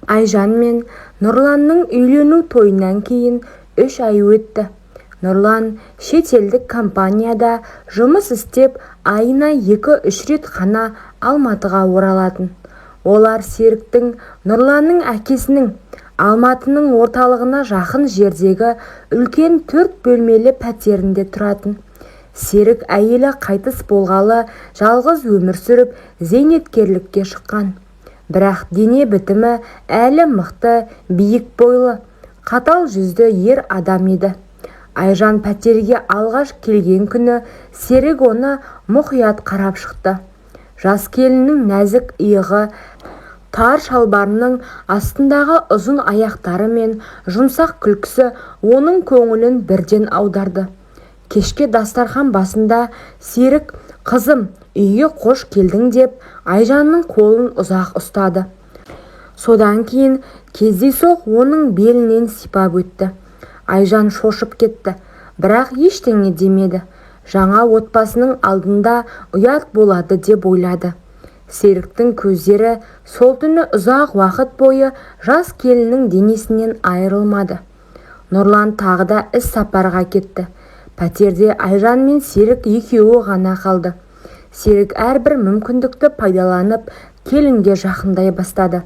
Айжан мен Нұрланның үйлену тойынан кейін 3 ай өтті. Нұрлан шетелдік компанияда жұмыс істеп, айына 2-3 рет қана Алматыға оралатын. Олар Серіктің Нұрланның әкесінің Алматының орталығына жақын жердегі үлкен 4 бөлмелі пәтерінде тұратын. Серік әйелі қайтыс болғалы жалғыз өмір сүріп, зейнеткерлікке шыққан. Бірақ дене бітімі әлі мықты, биік бойлы, қатал жүзді ер адам еді. Айжан пәтерге алғаш келген күні Серік оны мұқият қарап шықты. Жас келіннің нәзік иығы, тар шалбарының астындағы ұзын аяқтары мен жұмсақ күлкісі оның көңілін бірден аударды. Кешке дастархан басында Серік «Қызым, үйге қош келдің» деп Айжанның қолын ұзақ ұстады. Содан кейін кездейсоқ оның белінен сипап өтті. Айжан шошып кетті, бірақ ештеңе демеді. Жаңа отбасының алдында ұят болады деп ойлады. Серіктің көздері сол түні ұзақ уақыт бойы жас келіннің денесінен айырылмады. Нұрлан тағы да іс сапарға кетті. Пәтерде Айжан мен Серік екеуі ғана қалды. Серік әрбір мүмкіндікті пайдаланып, келінге жақындай бастады.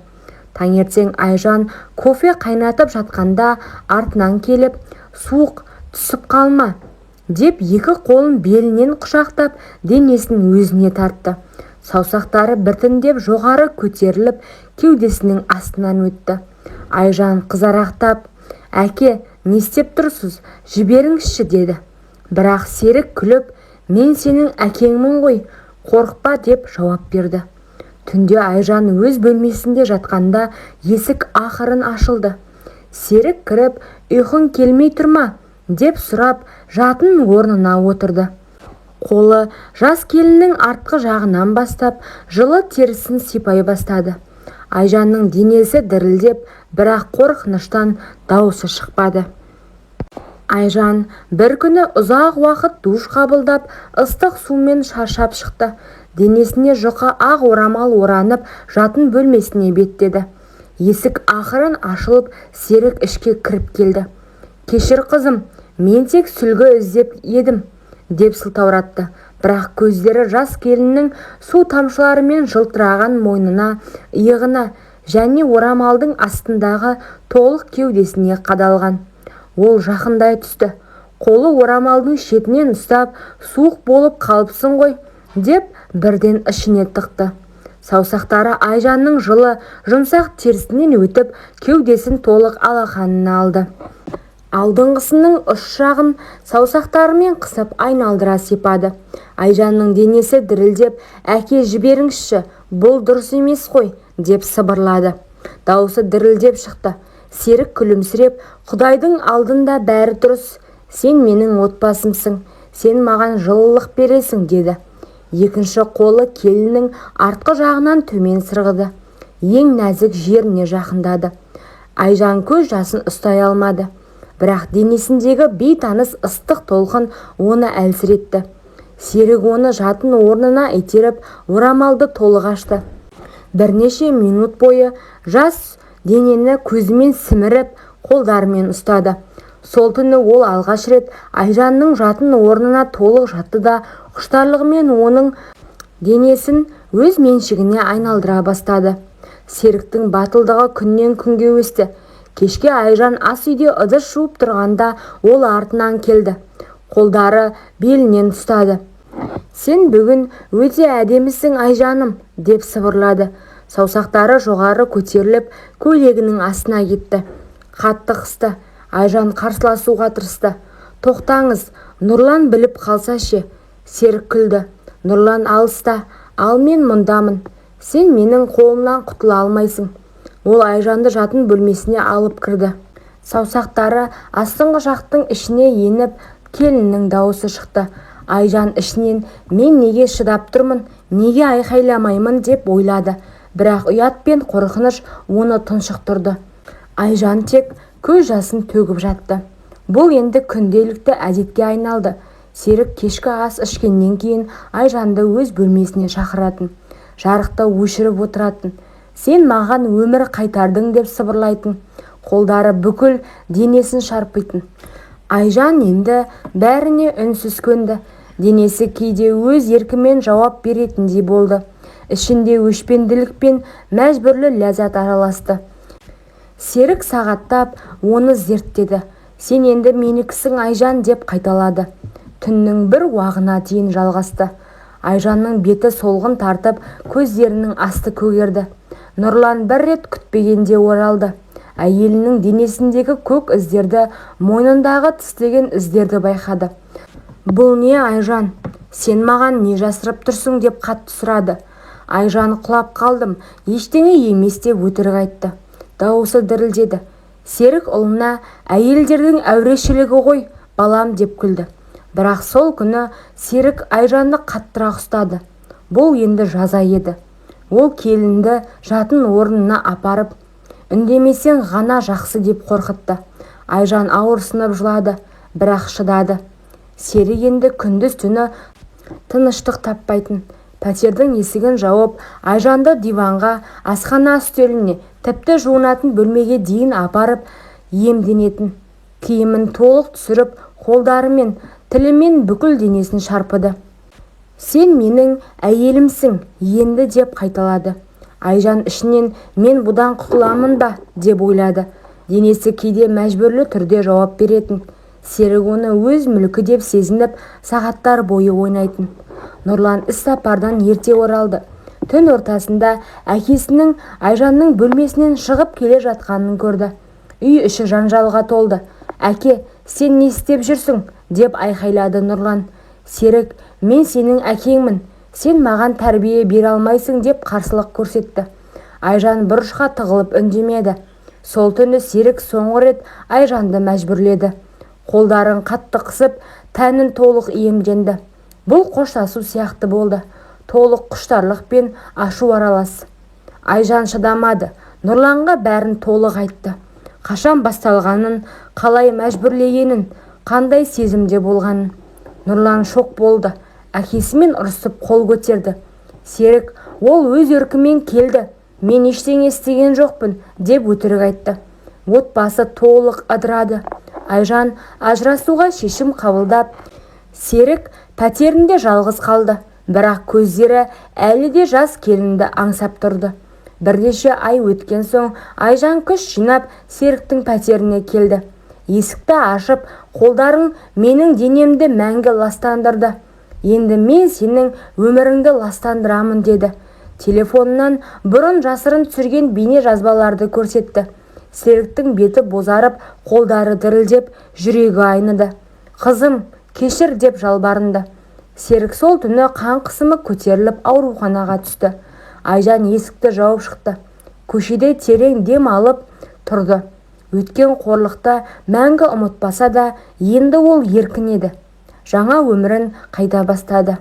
Таңертең Айжан кофе қайнатып жатқанда артынан келіп, «Суық түсіп қалма» деп екі қолын белінен құшақтап, денесін өзіне тартты. Саусақтары біртіндеп жоғары көтеріліп, кеудесінің астынан өтті. Айжан қызарақтап, «Әке, не істеп тұрсыз? Жіберіңізші» деді. Бірақ Серік күліп, «Мен сенің әкеңмін ғой, қорықпа» деп жауап берді. Түнде Айжан өз бөлмесінде жатқанда есік ақырын ашылды. Серік кіріп, «Ұйқың келмей тұрма?» деп сұрап, жатын орнына отырды. Қолы жас келіннің артқы жағынан бастап, жылы терісін сипай бастады. Айжанның денесі дірілдеп, бірақ қорқыныштан дауысы шықпады. Айжан бір күні ұзақ уақыт душ қабылдап, ыстық сумен шаршап шықты. Денесіне жұқа ақ орамал оранып, жатын бөлмесіне беттеді. Есік ақырын ашылып, Серік ішке кіріп келді. «Кешір қызым, мен тек сүлгі іздеп едім» деп сылтауратты. Бірақ көздері жас келіннің су тамшыларымен жылтыраған мойнына, иығына және орамалдың астындағы толық кеудесіне қадалған. Ол жақындай түсті. Қолы орамалдың шетінен ұстап, «Суық болып қалыпсың ғой» деп бірден ішіне тықты. Саусақтары Айжанның жылы, жұмсақ терісінен өтіп, кеудесін толық алақанына алды. Алдыңғысының ұш жағын саусақтарымен қысып айналдыра сипады. Айжанның денесі дірілдеп, «Әке, жіберіңізші, бұл дұрыс емес қой» деп сыбырлады. Дауысы дірілдеп шықты. Серік күлімсіреп, «Құдайдың алдында бәрі дұрыс. Сен менің отбасымсың, сен маған жылылық бересің» деді. Екінші қолы келіннің артқы жағынан төмен сырғыды. Ең нәзік жеріне жақындады. Айжан көз жасын ұстай алмады. Бірақ денесіндегі бейтаныс ыстық толқын оны әлсіретті. Серік оны жатын орнына итеріп, орамалды толық ашты. Бірнеше минут бойы жас денені көзімен сіміріп, қолдарымен ұстады. Сол түні ол алғаш рет Айжанның жатын орнына толық жатты да, құштарлығымен оның денесін өз меншігіне айналдыра бастады. Серіктің батылдығы күннен күнге өсті. Кешке Айжан ас үйде ыдыс жуып тұрғанда ол артынан келді. Қолдары белінен ұстады. «Сен бүгін өте әдемісің Айжаным» деп сыбырлады. Саусақтары жоғары көтеріліп, көйлегінің астына кетті. Қатты қысты. Айжан қарсыласуға тырысты. «Тоқтаңыз, Нұрлан біліп қалса ше?» Серік күлді. «Нұрлан алыста, ал мен мұндамын. Сен менің қолымнан құтыла алмайсың». Ол Айжанды жатын бөлмесіне алып кірді. Саусақтары астыңғы жақтың ішіне еніп, келіннің дауысы шықты. Айжан ішінен «Мен неге шыдап тұрмын, неге айқайламаймын» деп ойлады. Бірақ ұят пен қорқыныш оны тұншықтырды. Айжан тек көз жасын төгіп жатты. Бұл енді күнделікті әдетке айналды. Серік кешкі ас ішкеннен кейін Айжанды өз бөлмесіне шақыратын. Жарықты өшіріп отыратын. сен маған өмір қайтардың деп сыбырлайтын, қолдары бүкіл денесін шарпитын. Айжан енді бәріне үнсіз көнді. Денесі кейде өз еркімен жауап беретіндей болды. Ішінде өшпенділік пен мәжбүрлі ләззат араласты. Серік сағаттап оны зерттеді. Сен енді менікісің Айжан деп қайталады. Түннің бір уағына дейін жалғасты. Айжанның беті солғын тартып, көздерінің асты көгерді. Нұрлан бір рет күтпегенде оралды. Әйелінің денесіндегі көк іздерді, мойнындағы тістеген іздерді байқады. Бұл не, Айжан? Сен маған не жасырып тұрсың деп қатты сұрады. Айжан құлап қалдым, ештеңе емес деп өтірік айтты. Дауысы дірілдеді. Серік ұлына әйелдердің әурешілігі ғой, балам деп күлді. Бірақ сол күні Серік Айжанды қаттырақ ұстады. Бұл енді жаза еді. Ол келінді жатын орнына апарып, үндемесең ғана жақсы деп қорқытты. Айжан ауырсынып жылады, бірақ шыдады. Серік енді күндіз түні тыныштық таппайтын. Пәтердің есігін жауып, Айжанды диванға, асхана үстеліне, тіпті жуынатын бөлмеге дейін апарып емденетін. Киімін толық түсіріп, қолдарымен, тілімен бүкіл денесін шарпыды. Сен менің әйелімсің енді деп қайталады. Айжан ішінен мен бұдан құтыламын ба деп ойлады. Денесі кейде мәжбүрлі түрде жауап беретін. Серік оны өз мүлкі деп сезініп, сағаттар бойы ойнайтын. Нұрлан іс сапардан ерте оралды. Түн ортасында әкесінің Айжанның бөлмесінен шығып келе жатқанын көрді. Үй іші жанжалға толды. Әке, сен не істеп жүрсің деп айқайлады Нұрлан. Серік, мен сенің әкеңмін. Сен маған тәрбие бере алмайсың деп қарсылық көрсетті. Айжан бұрышқа тығылып үндемеді. Сол түні Серік соңғы рет Айжанды мәжбүрледі. Қолдарын қатты қысып, тәнін толық иемденді. Бұл қоштасу сияқты болды. Толық құштарлық пен ашу аралас. Айжан шыдамады. Нұрланға бәрін толық айтты. Қашан басталғанын, қалай мәжбүрлегенін, қандай сезімде болғанын. Нұрлан шок болды. Әкесімен ұрысып қол көтерді. Серік, ол өз еркімен келді. Мен ештеңе істеген жоқпын деп өтірік айтты. Отбасы толық ыдырады. Айжан ажырасуға шешім қабылдап, Серік пәтерінде жалғыз қалды. Бірақ көздері әлі де жас келінді аңсап тұрды. Бірнеше ай өткен соң Айжан күш жинап Серіктің пәтеріне келді. Есікті ашып, қолдарын менің денемді мәңгі ластандырды. Енді мен сенің өміріңді ластандырамын деді. Телефонынан бұрын жасырын түсірген бейне жазбаларды көрсетті. Серіктің беті бозарып, қолдары дірілдеп, жүрегі айныды. Қызым, кешір деп жалбарынды. Серік сол түні қан қысымы көтеріліп ауруханаға түсті. Айжан есікті жауып шықты. Көшеде терең дем алып тұрды. Өткен қорлықта мәңгі ұмытпаса да, енді ол еркін еді. Жаңа өмірін қайта бастады.